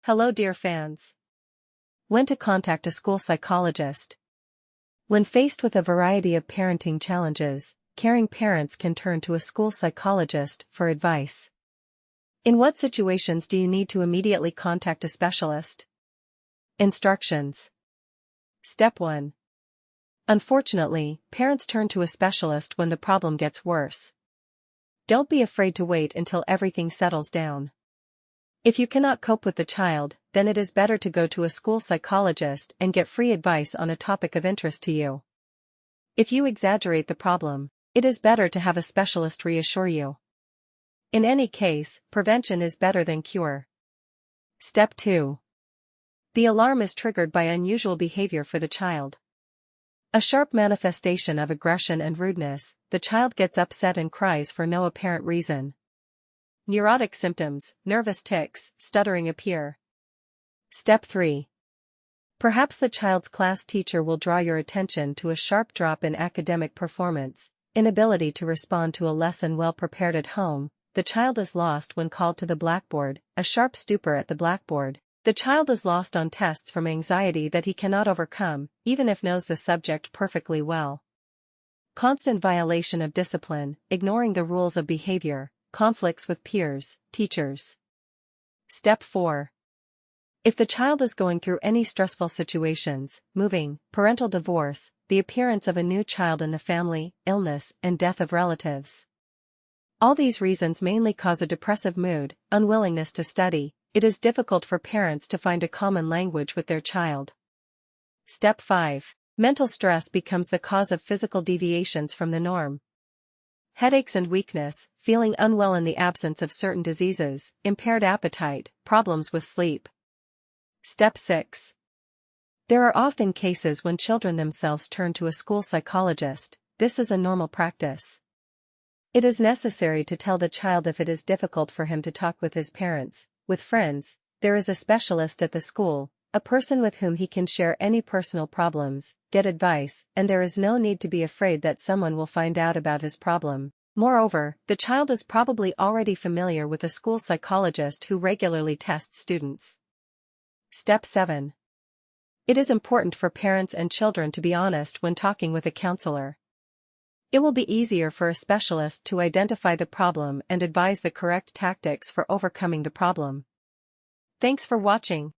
Hello dear fans. When to contact a school psychologist. When faced with a variety of parenting challenges, caring parents can turn to a school psychologist for advice. In what situations do you need to immediately contact a specialist? Instructions. Step 1. Unfortunately, parents turn to a specialist when the problem gets worse. Don't be afraid to wait until everything settles down. If you cannot cope with the child, then it is better to go to a school psychologist and get free advice on a topic of interest to you. If you exaggerate the problem, it is better to have a specialist reassure you. In any case, prevention is better than cure. Step 2. The alarm is triggered by unusual behavior for the child. A sharp manifestation of aggression and rudeness, the child gets upset and cries for no apparent reason. Neurotic symptoms, nervous tics, stuttering appear. Step 3. Perhaps the child's class teacher will draw your attention to a sharp drop in academic performance, inability to respond to a lesson well prepared at home, the child is lost when called to the blackboard, a sharp stupor at the blackboard. The child is lost on tests from anxiety that he cannot overcome, even if knows the subject perfectly well. Constant violation of discipline, ignoring the rules of behavior, conflicts with peers, teachers. Step 4. If the child is going through any stressful situations, moving, parental divorce, the appearance of a new child in the family, illness, and death of relatives. All these reasons mainly cause a depressive mood, unwillingness to study. It is difficult for parents to find a common language with their child. Step 5. Mental stress becomes the cause of physical deviations from the norm. Headaches and weakness, feeling unwell in the absence of certain diseases, impaired appetite, problems with sleep. Step 6. There are often cases when children themselves turn to a school psychologist. This is a normal practice. It is necessary to tell the child if it is difficult for him to talk with his parents, with friends. There is a specialist at the school, a person with whom he can share any personal problems, get advice, and there is no need to be afraid that someone will find out about his problem. Moreover, the child is probably already familiar with a school psychologist who regularly tests students. Step 7. It is important for parents and children to be honest when talking with a counselor. It will be easier for a specialist to identify the problem and advise the correct tactics for overcoming the problem. Thanks for watching.